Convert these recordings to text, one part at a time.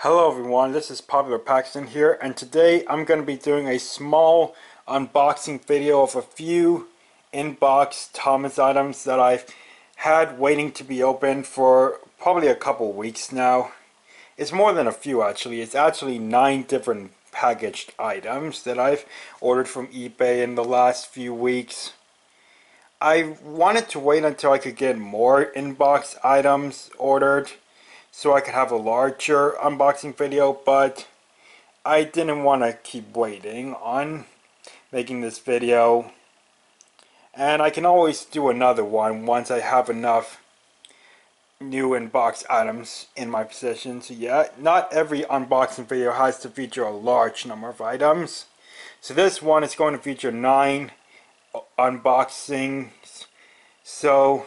Hello everyone, this is Popular Paxton here, and today I'm going to be doing a small unboxing video of a few in-box Thomas items that I've had waiting to be opened for probably a couple weeks now. It's more than a few actually, it's actually 9 different packaged items that I've ordered from eBay in the last few weeks. I wanted to wait until I could get more in-box items ordered so I could have a larger unboxing video, but I didn't want to keep waiting on making this video, and I can always do another one once I have enough new in-box items in my possession. So yeah, not every unboxing video has to feature a large number of items, so this one is going to feature 9 unboxings, so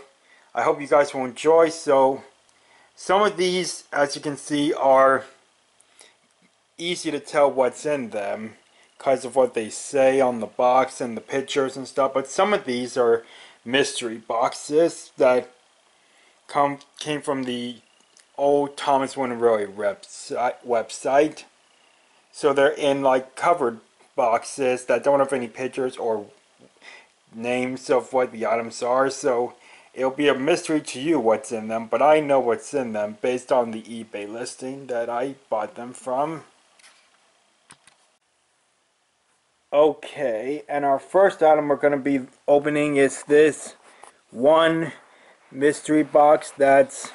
I hope you guys will enjoy. So some of these, as you can see, are easy to tell what's in them because of what they say on the box and the pictures and stuff, but some of these are mystery boxes that came from the old Thomas Wouldn't Really website. So they're in like covered boxes that don't have any pictures or names of what the items are, so it'll be a mystery to you what's in them, but I know what's in them based on the eBay listing that I bought them from. Okay, and our first item we're going to be opening is this one mystery box that's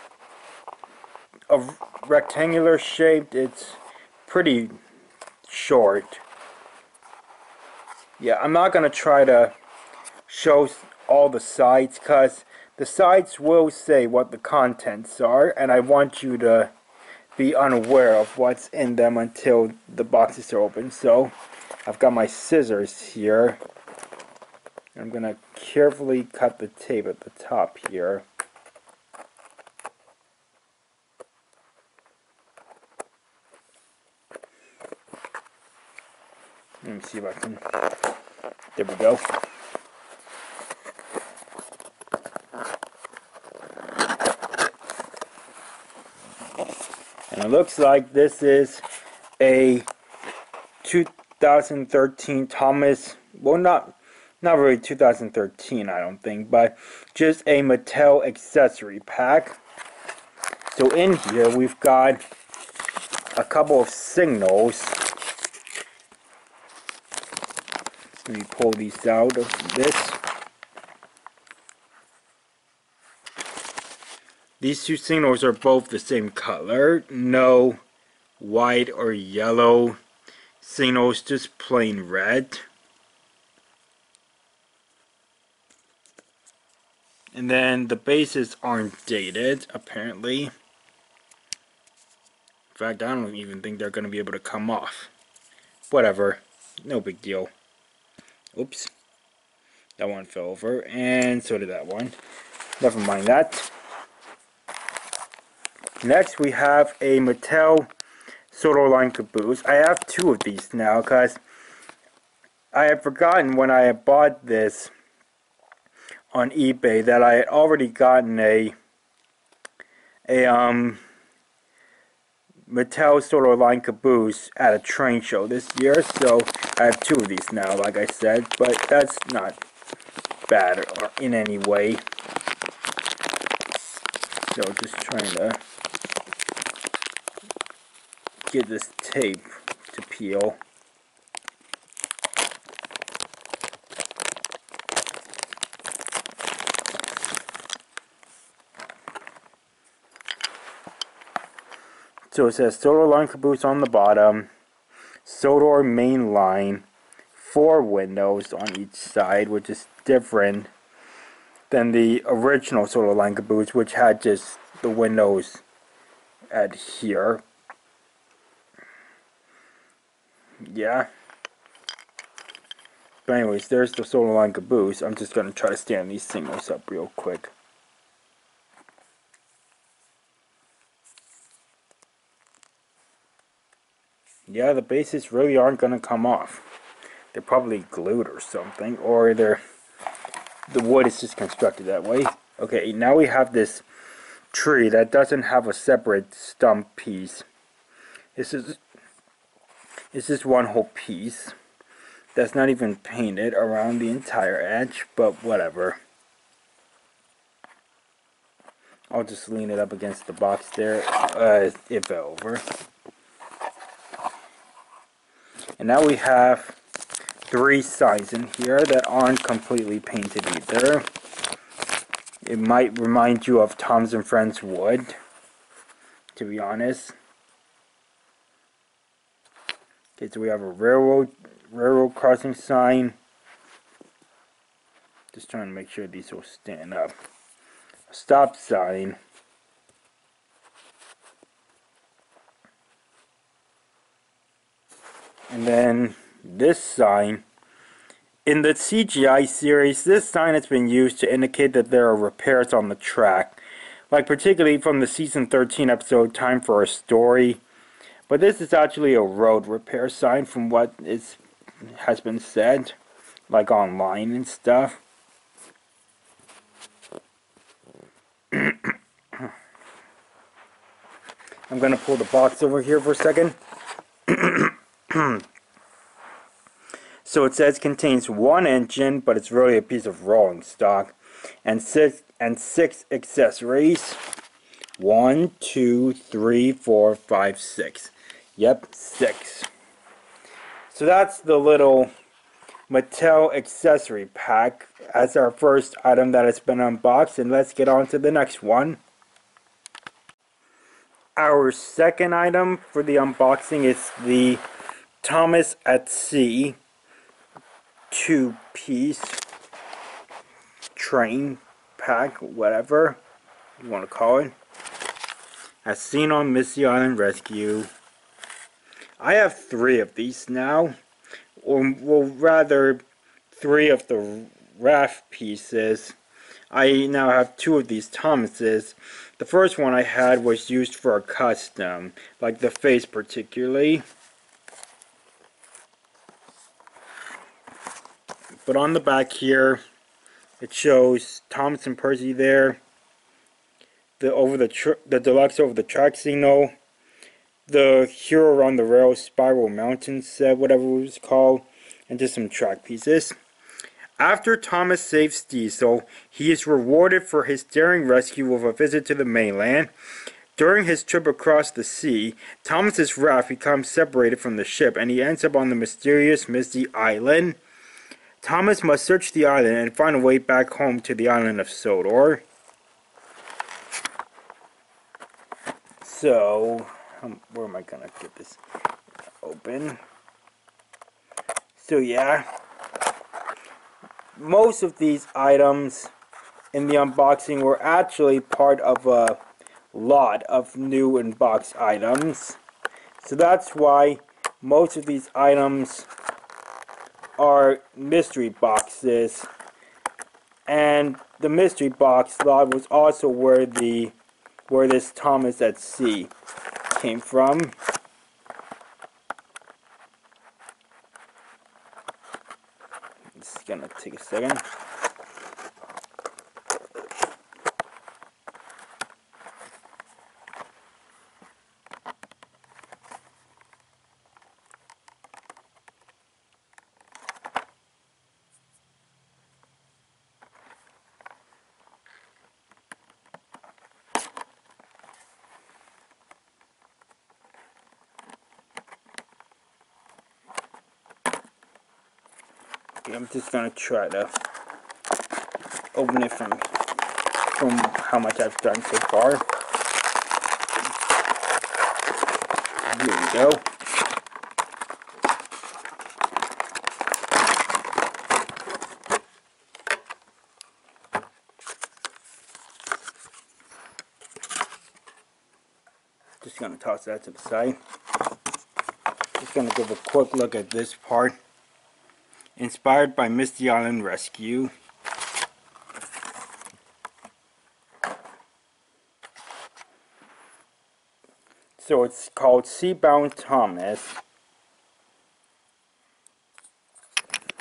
a rectangular shaped. It's pretty short. Yeah, I'm not going to try to show all the sides because the sides will say what the contents are, and I want you to be unaware of what's in them until the boxes are open. So I've got my scissors here. I'm going to carefully cut the tape at the top here. Let me see if I can... There we go. And it looks like this is a 2013 Thomas, well, not really 2013, I don't think, but just a Mattel accessory pack. So in here we've got a couple of signals. Let me pull these out of this. These two signals are both the same color, no white or yellow signals, just plain red. And then the bases aren't dated, apparently. In fact, I don't even think they're going to be able to come off. Whatever, no big deal. Oops, that one fell over, and so did that one. Never mind that. Next we have a Mattel Solar Line caboose. I have 2 of these now because I had forgotten when I had bought this on eBay that I had already gotten a Mattel Solar Line caboose at a train show this year, so I have 2 of these now, like I said, but that's not bad or in any way. So just trying to get this tape to peel. So it says Solar Line caboose on the bottom, Solar main line, 4 windows on each side, which is different than the original Solar Line caboose, which had just the windows at here. Yeah. But anyways, there's the Solar Line caboose. I'm just going to try to stand these signals up real quick. Yeah, the bases really aren't going to come off. They're probably glued or something, or the wood is just constructed that way. Okay, now we have this tree that doesn't have a separate stump piece. This is one whole piece that's not even painted around the entire edge, but whatever. I'll just lean it up against the box there, it fell over. And now we have 3 signs in here that aren't completely painted either. It might remind you of Tom's and Friends wood, to be honest. Okay, so we have a railroad crossing sign. Just trying to make sure these will stand up. A stop sign. And then this sign. In the CGI series, this sign has been used to indicate that there are repairs on the track. Like particularly from the season 13 episode Time for a Story. But this is actually a road repair sign from what has been said. Like online and stuff. I'm going to pull the box over here for a second. So it says contains 1 engine, but it's really a piece of rolling stock, and six accessories. 1, 2, 3, 4, 5, 6. Yep, 6. So that's the little Mattel accessory pack as our first item that has been unboxed, and let's get on to the next one. Our second item for the unboxing is the Thomas at Sea 2-piece train pack, whatever you want to call it, as seen on Misty Island Rescue. I have 3 of these now, or well, rather 3 of the raft pieces. I now have 2 of these Thomases. The first one I had was used for a custom, like the face particularly. But on the back here, it shows Thomas and Percy there. The deluxe over the track signal. The Hero on the Rail Spiral Mountain set, whatever it was called. And just some track pieces. After Thomas saves Diesel, he is rewarded for his daring rescue of a visit to the mainland. During his trip across the sea, Thomas's raft becomes separated from the ship and he ends up on the mysterious Misty Island. Thomas must search the island and find a way back home to the island of Sodor. So, where am I gonna get this open? So yeah, most of these items in the unboxing were actually part of a lot of new unboxed items. So that's why most of these items are mystery boxes, and the mystery box lot was also where this Thomas at Sea came from. It's gonna take a second. I'm just gonna try to open it from how much I've done so far. Here we go. Just gonna toss that to the side. Just gonna give a quick look at this part. Inspired by Misty Island Rescue. So it's called Seabound Thomas.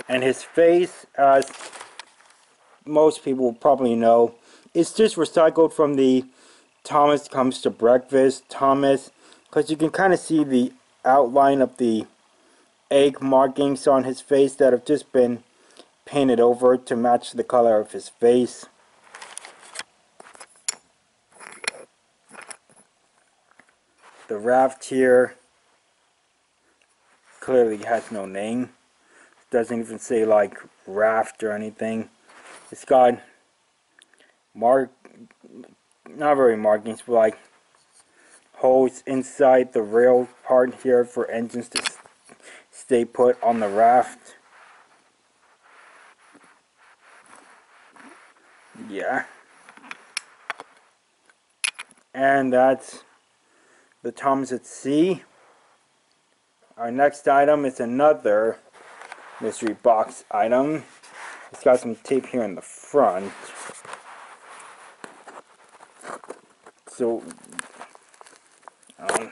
And his face, as most people probably know, is just recycled from the Thomas Comes to Breakfast, Thomas because you can kind of see the outline of the egg markings on his face that have just been painted over to match the color of his face. The raft here clearly has no name. It doesn't even say like raft or anything. It's got not very markings, but like holes inside the rail part here for engines to stay put on the raft. Yeah. And that's the Thomas at Sea. Our next item is another mystery box item. It's got some tape here in the front. So, okay.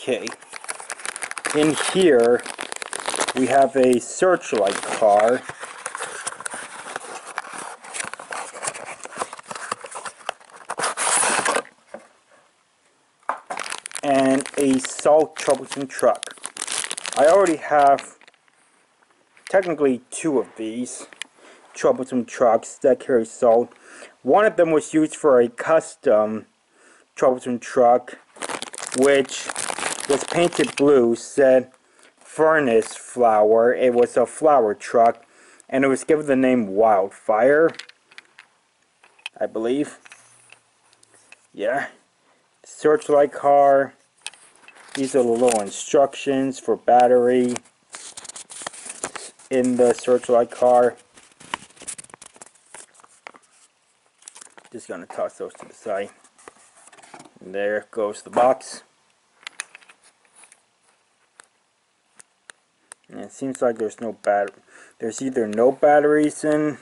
Okay. In here, we have a searchlight car. And a salt troublesome truck. I already have technically two of these troublesome trucks that carry salt. One of them was used for a custom troublesome truck, which was painted blue, said furnace flower. It was a flower truck, and it was given the name Wildfire, I believe. Yeah. Searchlight car. These are the little instructions for battery in the searchlight car. Just gonna toss those to the side. And there goes the box. And it seems like there's no there's either no batteries in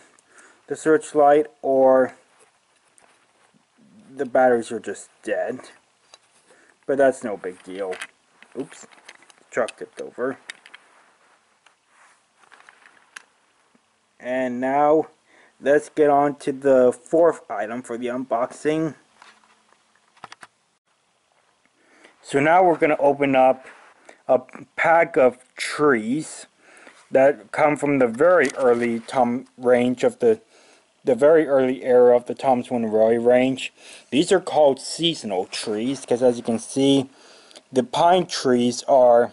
the searchlight, or the batteries are just dead. But that's no big deal. Oops, the truck tipped over. And now let's get on to the fourth item for the unboxing. So now we're going to open up a pack of trees that come from the very early range of the very early era of the Thomas Roy range. These are called seasonal trees because, as you can see, the pine trees are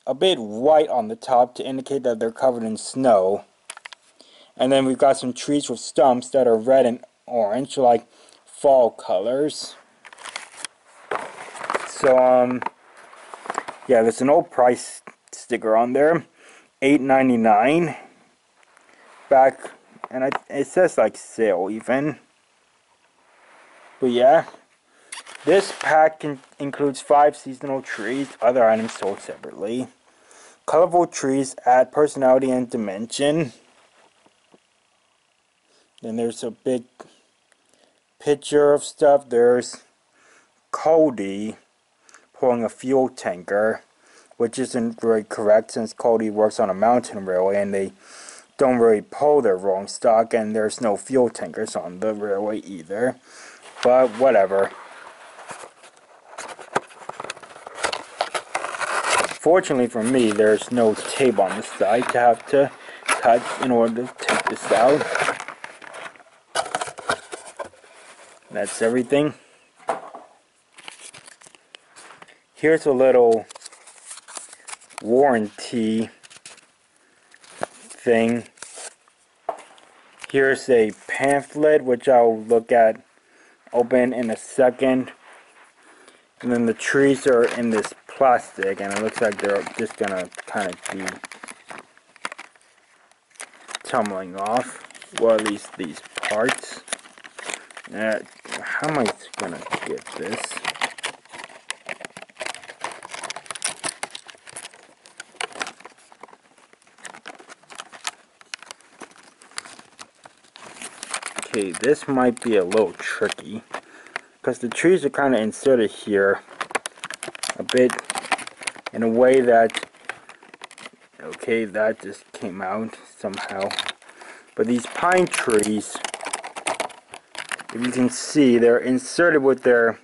a bit white on the top to indicate that they're covered in snow. And then we've got some trees with stumps that are red and orange, like fall colors. So, yeah, there's an old price sticker on there, $8.99. Back, and it says like sale even. But yeah, this pack includes 5 seasonal trees, other items sold separately. Colorful trees add personality and dimension. Then there's a big picture of stuff. There's Cody pulling a fuel tanker, which isn't very correct since Cody works on a mountain railway and they don't really pull their rolling stock, and there's no fuel tankers on the railway either. But whatever. Fortunately for me, there's no tape on the side to have to cut in order to take this out. That's everything. Here's a little warranty thing. Here's a pamphlet, which I'll look at open in a second. And then the trees are in this plastic, and it looks like they're just gonna kind of be tumbling off. Well, at least these parts. How am I gonna get this? Okay, this might be a little tricky because the trees are kind of inserted here a bit in a way that, okay, that just came out somehow. But these pine trees, if you can see, they're inserted with their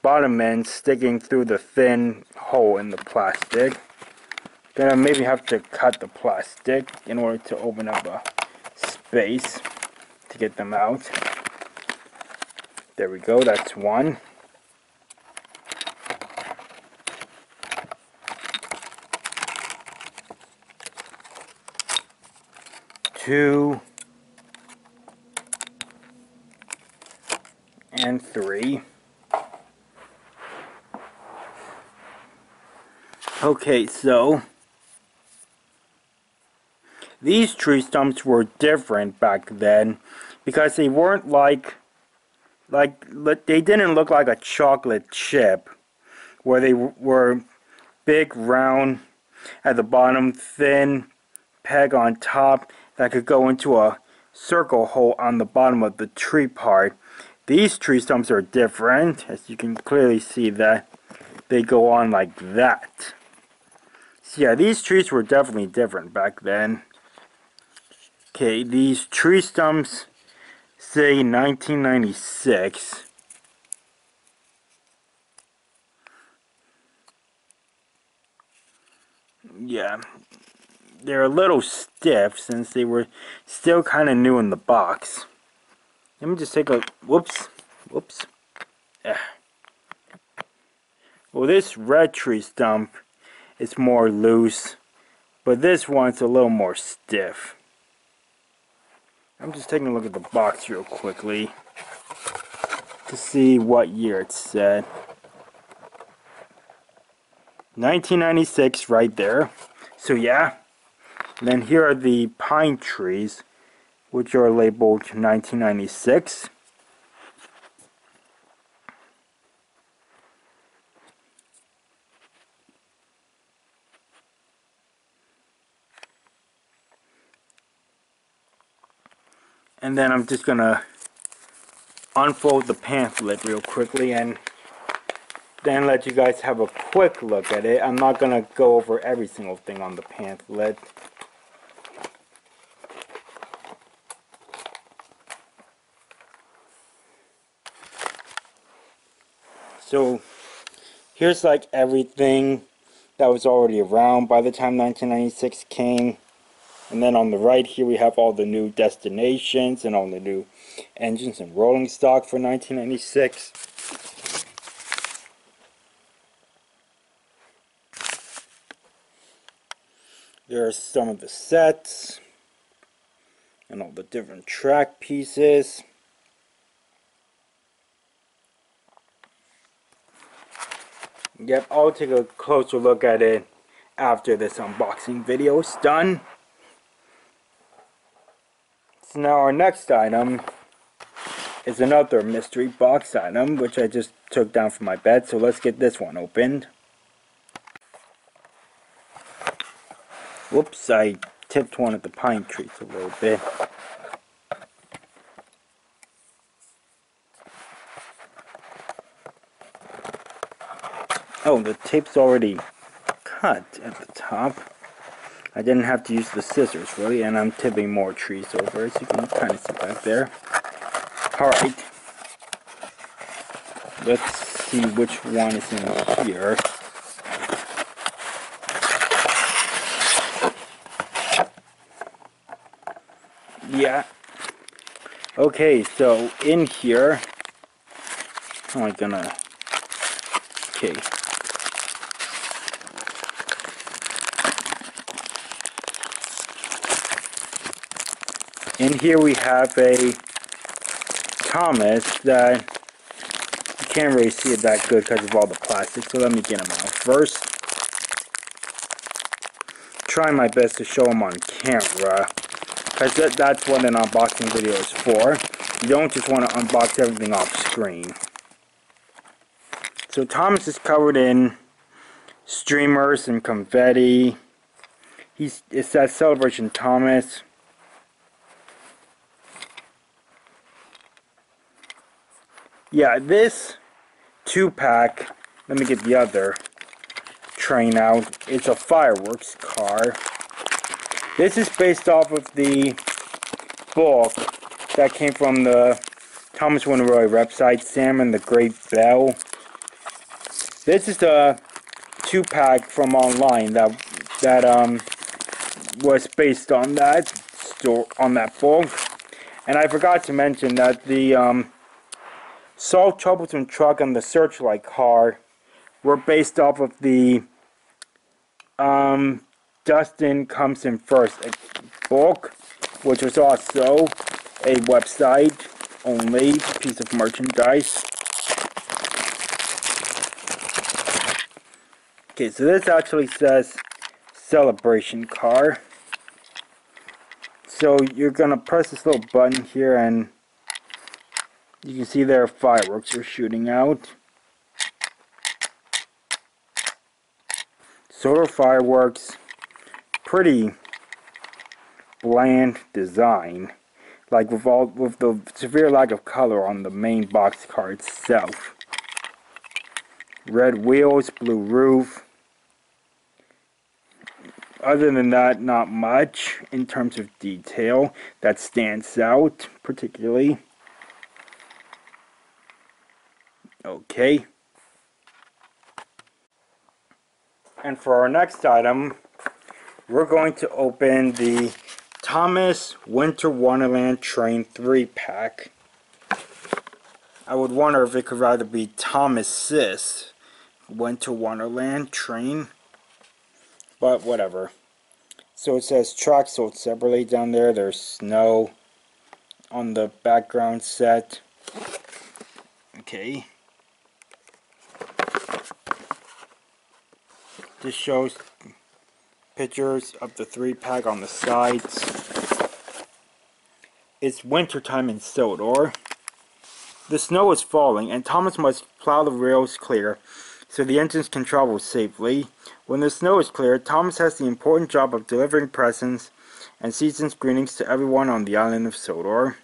bottom end sticking through the thin hole in the plastic. Gonna maybe have to cut the plastic in order to open up a space to get them out. There we go, that's one. Two. And three. Okay, so these tree stumps were different back then because they weren't like they didn't look like a chocolate chip where they were big, round at the bottom, thin peg on top that could go into a circle hole on the bottom of the tree part. These tree stumps are different, as you can clearly see that they go on like that. So yeah, these trees were definitely different back then. Okay, these tree stumps say 1996. Yeah, they're a little stiff since they were still kind of new in the box. Let me just take a, whoops. Well, this red tree stump is more loose, but this one's a little more stiff. I'm just taking a look at the box real quickly to see what year it said. 1996 right there. So yeah. And then here are the pine trees, which are labeled 1996. And then I'm just gonna unfold the pamphlet real quickly and then let you guys have a quick look at it. I'm not gonna go over every single thing on the pamphlet. So here's like everything that was already around by the time 1996 came. And then on the right here we have all the new destinations and all the new engines and rolling stock for 1996. There are some of the sets and all the different track pieces. Yep, I'll take a closer look at it after this unboxing video is done. So now our next item is another mystery box item, which I just took down from my bed. So let's get this one opened. Whoops, I tipped one of the pine trees a little bit. Oh, the tape's already cut at the top. I didn't have to use the scissors really, and I'm tipping more trees over, as you can kind of see back there. Alright. Let's see which one is in here. Yeah. Okay, so in here, how am I gonna, okay. In here we have a Thomas that you can't really see it that good because of all the plastic, so let me get him out first. Try my best to show him on camera, because that's what an unboxing video is for. You don't just want to unbox everything off screen. So Thomas is covered in streamers and confetti. It says Celebration Thomas. Yeah, this 2-pack, let me get the other train out. It's a fireworks car. This is based off of the book that came from the Thomas Winneroy website, Sam and the Great Bell. This is the 2-pack from online that was based on that book. And I forgot to mention that the Salt Troublesome truck and the Searchlight car were based off of the Dustin Comes In First book, which was also a website only piece of merchandise. Okay, so this actually says Celebration Car. So you're gonna press this little button here and you can see there fireworks are shooting out. Solar fireworks, pretty bland design, like with the severe lack of color on the main box car itself. Red wheels, blue roof. Other than that, not much in terms of detail that stands out particularly. Okay. And for our next item, we're going to open the Thomas Winter Wonderland Train 3-pack. I would wonder if it could either be Thomas's Winter Wonderland Train, but whatever. So it says track sold separately down there. There's snow on the background set. Okay. This shows pictures of the 3-pack on the sides. It's wintertime in Sodor. The snow is falling and Thomas must plow the rails clear so the engines can travel safely. When the snow is clear, Thomas has the important job of delivering presents and season's greetings to everyone on the island of Sodor.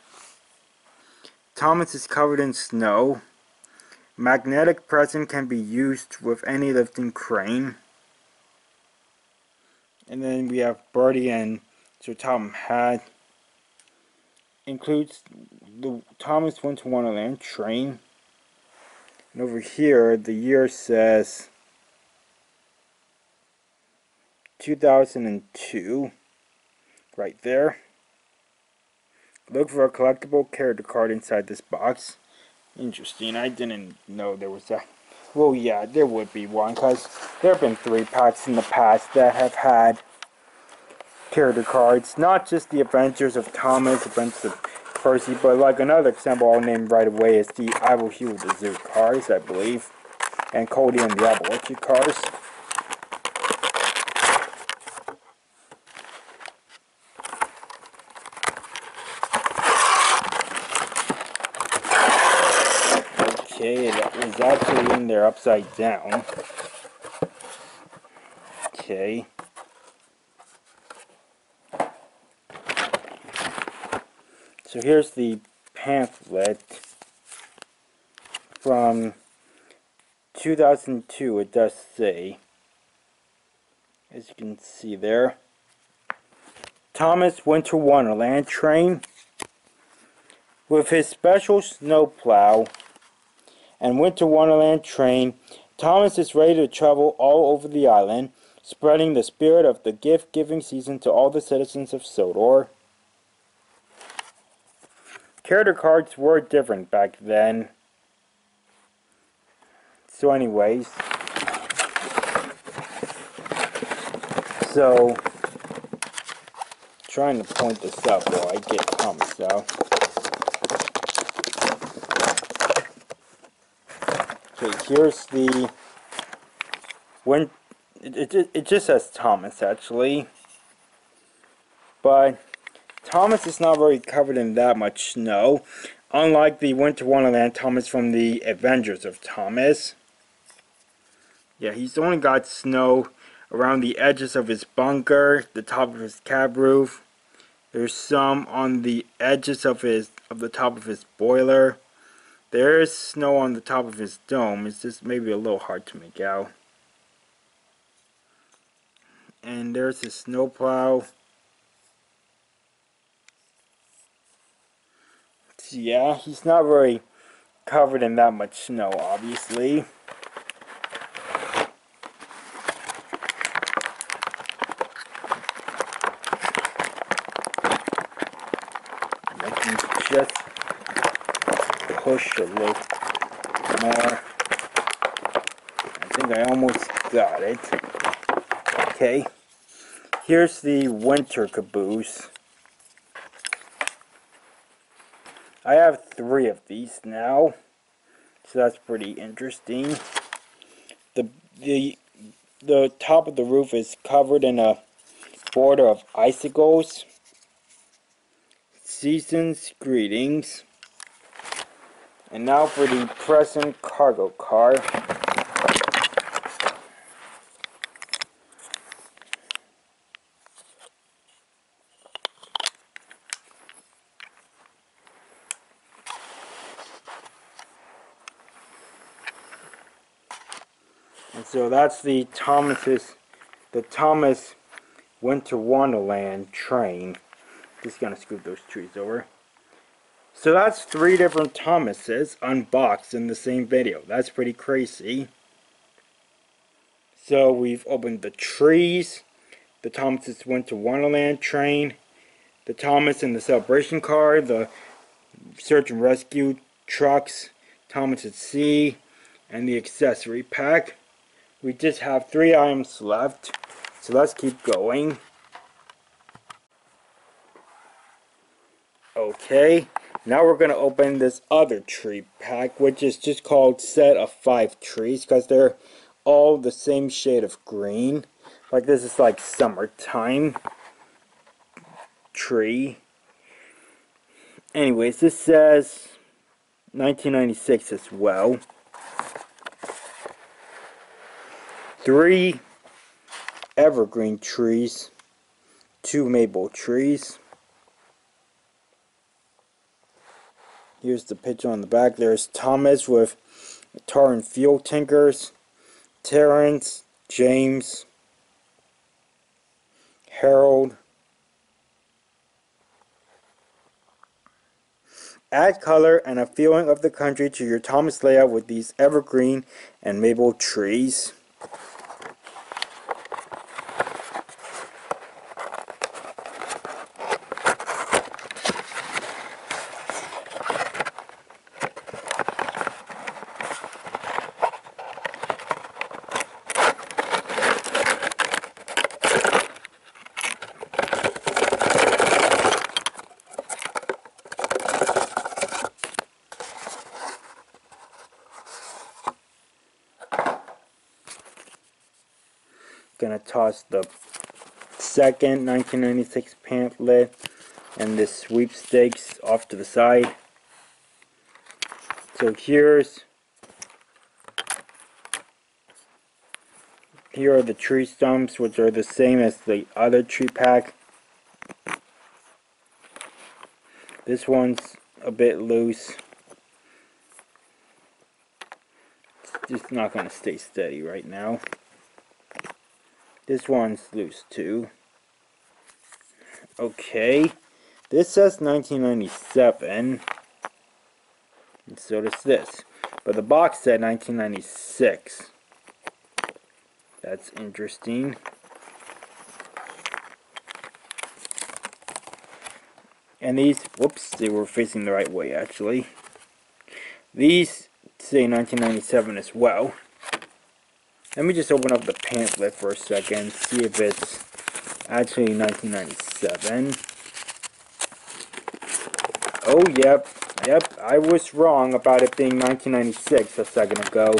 Thomas is covered in snow. Magnetic present can be used with any lifting crane. And then we have Birdie and Sir Tom hat. Includes the Thomas Winter Wonderland train. And over here, the year says 2002. Right there. Look for a collectible character card inside this box. Interesting. I didn't know there was a... Well, yeah, there would be one, because there have been 3-packs in the past that have had character cards. Not just the Adventures of Thomas, Adventures of Percy, but like another example I'll name right away is the I Will Heal the Zoo cars, I believe. And Cody and the Apple Orchard cars. Okay, that was actually in there upside down. Okay. So here's the pamphlet from 2002, it does say, as you can see there, Thomas Winter Wonderland train. With his special snowplow and Winter Wonderland train, Thomas is ready to travel all over the island, spreading the spirit of the gift-giving season to all the citizens of Sodor. Character cards were different back then. So anyways, trying to point this up while I get Thomas out. Okay, here's the it just says Thomas actually, but Thomas is not very covered in that much snow, unlike the Winter Wonderland Thomas from the Adventures of Thomas. Yeah, he's only got snow around the edges of his bunker, the top of his cab roof. There's some on the edges of the top of his boiler. There is snow on the top of his dome. It's just maybe a little hard to make out. And there's his snowplow. Yeah, he's not very covered in that much snow, obviously. I can just push a little more. I think I almost got it. Okay. Here's the winter caboose. I have 3 of these now, so that's pretty interesting. The top of the roof is covered in a border of icicles. Season's greetings. And now for the present cargo car. And so that's the Thomas Winter Wonderland train. Just gonna scoot those trees over. So that's 3 different Thomases unboxed in the same video. That's pretty crazy. So we've opened the trees, the Thomas's Winter Wonderland train, the Thomas and the Celebration car, the search and rescue trucks, Thomas at Sea, and the accessory pack. We just have 3 items left, so let's keep going. Okay, now we're going to open this other tree pack, which is just called Set of 5 Trees, because they're all the same shade of green. Like this is like summertime tree. Anyways, this says 1996 as well. 3 evergreen trees, 2 maple trees. Here's the picture on the back. There's Thomas with tar and fuel tankers, Terrence, James, Harold. Add color and a feeling of the country to your Thomas layout with these evergreen and maple trees. Gonna toss the second 1996 pamphlet and this sweepstakes off to the side. So here are the tree stumps, which are the same as the other tree pack. This one's a bit loose. It's just not gonna stay steady right now. This one's loose too. Okay, this says 1997, and so does this. But the box said 1996. That's interesting. And these, whoops, they were facing the right way actually. These say 1997 as well. Let me just open up the pamphlet for a second, see if it's actually 1997. Oh, yep, I was wrong about it being 1996 a second ago.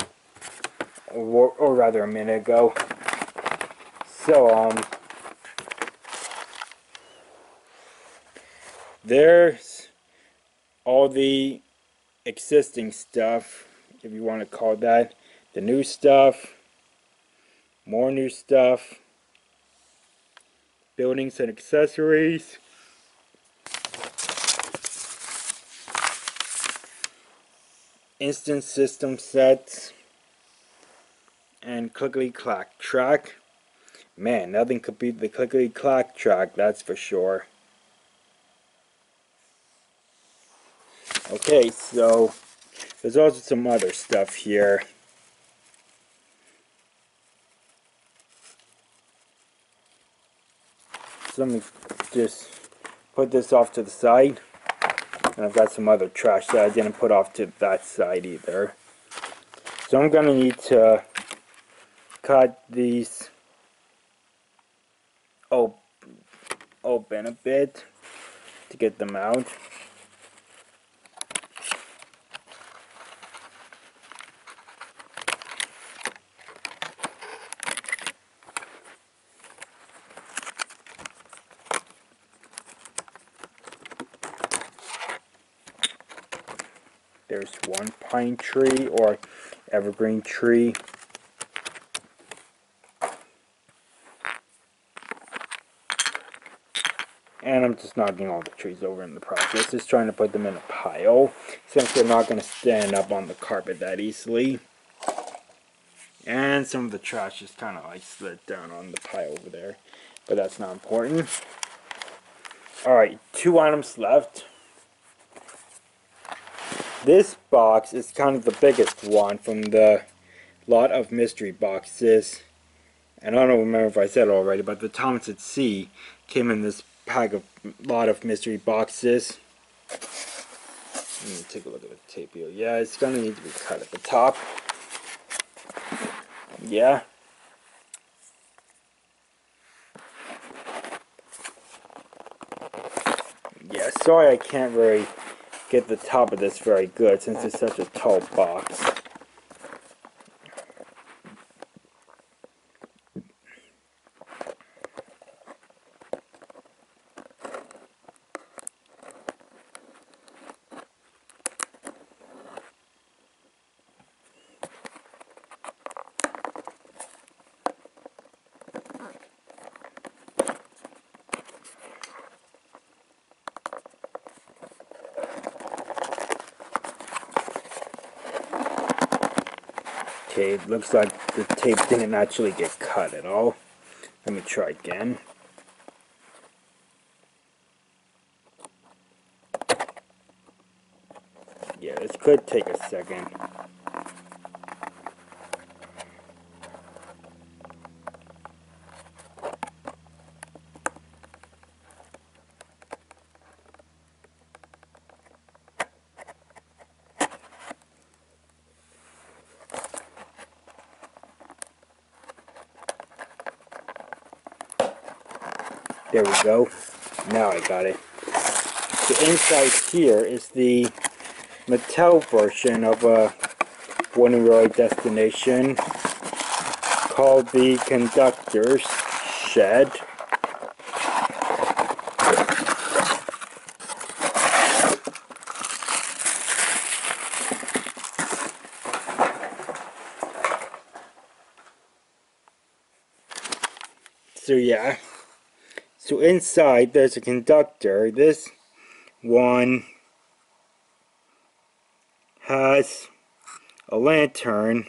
Or rather a minute ago. So, there's all the existing stuff, if you want to call it that. The new stuff. More new stuff, buildings and accessories, instant system sets, and clickety clack track. Man, nothing could beat the clickety clack track, that's for sure. Okay, so there's also some other stuff here. So let me just put this off to the side. And I've got some other trash that I didn't put off to that side either. So I'm going to need to cut these open a bit to get them out. There's one pine tree or evergreen tree. And I'm just knocking all the trees over in the process, just trying to put them in a pile, since they're not going to stand up on the carpet that easily. And some of the trash just kind of like slid down on the pile over there, but that's not important. Alright, 2 items left. This box is kind of the biggest one from the lot of mystery boxes. And I don't remember if I said it already, but the Thomas at Sea came in this lot of mystery boxes. Let me take a look at the tape here. Yeah, it's going to need to be cut at the top. Yeah. Yeah, sorry I can't really get the top of this very good since it's such a tall box. Okay, it looks like the tape didn't actually get cut at all. Let me try again. Yeah, this could take a second. There we go. Now I got it. The inside here is the Mattel version of a Wooden Road Destination called the Conductor's Shed. So yeah. So inside there's a conductor. This one has a lantern,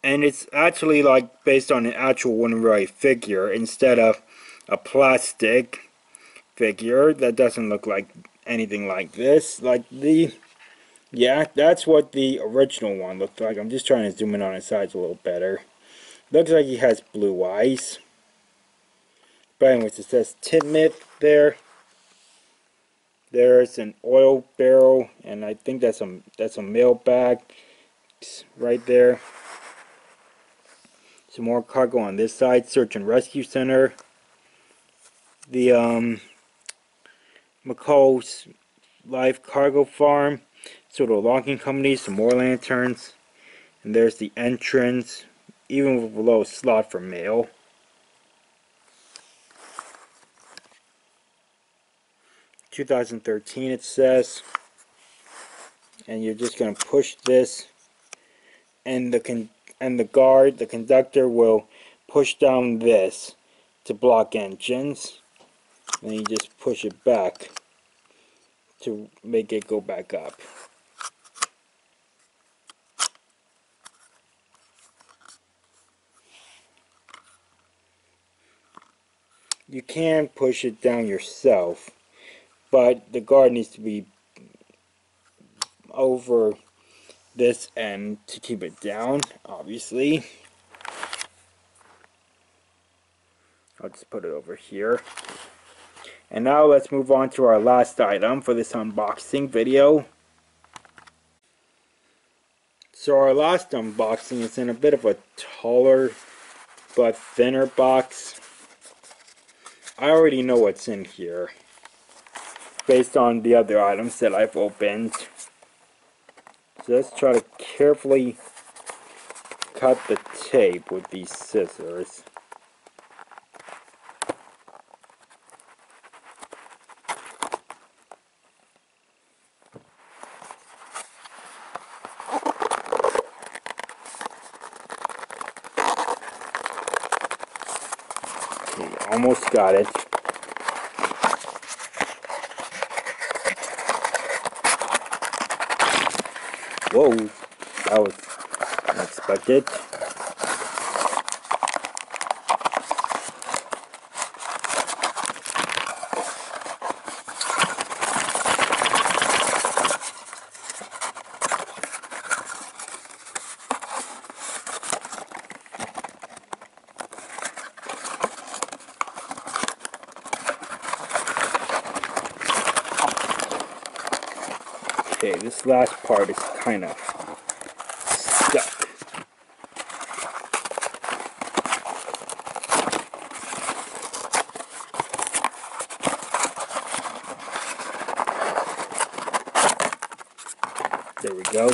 and it's actually like based on an actual Wooden Road figure instead of a plastic figure that doesn't look like anything like this. Yeah, that's what the original one looked like. I'm just trying to zoom in on his sides a little better. Looks like he has blue eyes. But anyways, it says Titmith there. There's an oil barrel, and I think that's a mail bag right there. Some more cargo on this side. Search and Rescue Center. The McCall's Live Cargo Farm. Sort of logging company. Some more lanterns. And there's the entrance. Even with below a slot for mail. "2013" it says, and you're just going to push this, and the conductor will push down this to block engines, and you just push it back to make it go back up. you can push it down yourself, but the guard needs to be over this end to keep it down, obviously. I'll just put it over here. And now let's move on to our last item for this unboxing video. So our last unboxing is in a bit of a taller but thinner box. I already know what's in here based on the other items that I've opened. So let's try to carefully cut the tape with these scissors. Almost got it. Whoa, that was unexpected. Okay, this last part is kind of stuck. There we go.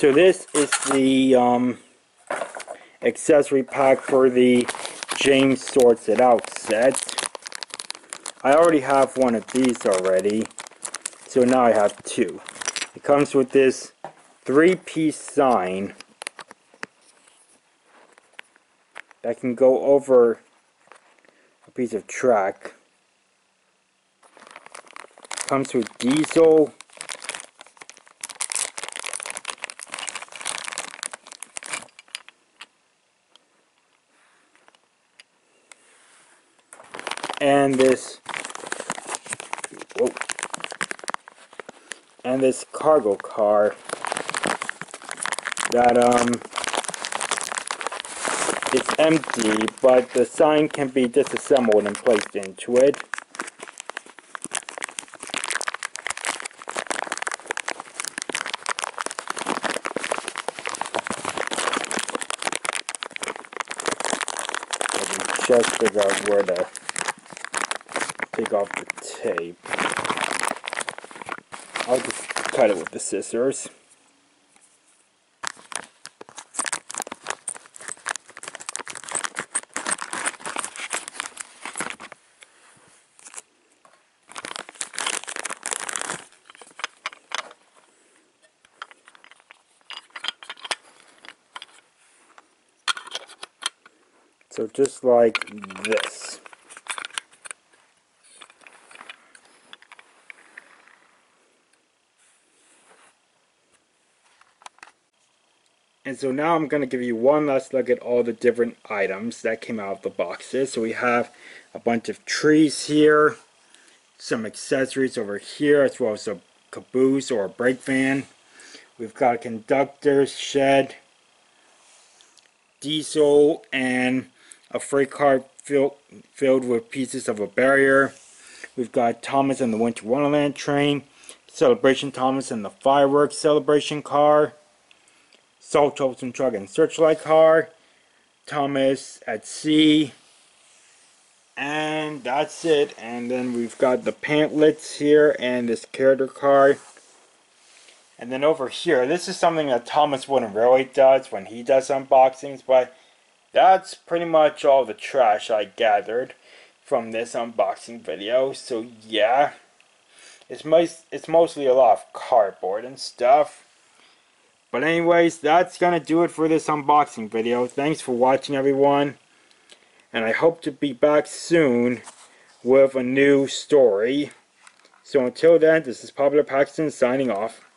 So this is the accessory pack for the James Sorts It Out set. I already have one of these already. So now I have two. It comes with this 3-piece sign that can go over a piece of track. Comes with diesel. And this cargo car that it's empty, but the sign can be disassembled and placed into it. I can just figure out where to take off the tape. I'll just cut it with the scissors. So just like this. And so now I'm going to give you one last look at all the different items that came out of the boxes. So we have a bunch of trees here, some accessories over here, as well as a caboose or a brake van. We've got a conductor shed, diesel, and a freight car filled with pieces of a barrier. We've got Thomas and the Winter Wonderland train, Celebration Thomas and the fireworks celebration car, Salt Chosen truck and searchlight car, Thomas at sea, and that's it. And then we've got the pamphlets here and this character card. And then over here, this is something that Thomas Wooden Railway does when he does unboxings, but that's pretty much all the trash I gathered from this unboxing video. So yeah, it's mostly a lot of cardboard and stuff. But anyways, that's gonna do it for this unboxing video. Thanks for watching, everyone, and I hope to be back soon with a new story. So until then, this is Paxton signing off.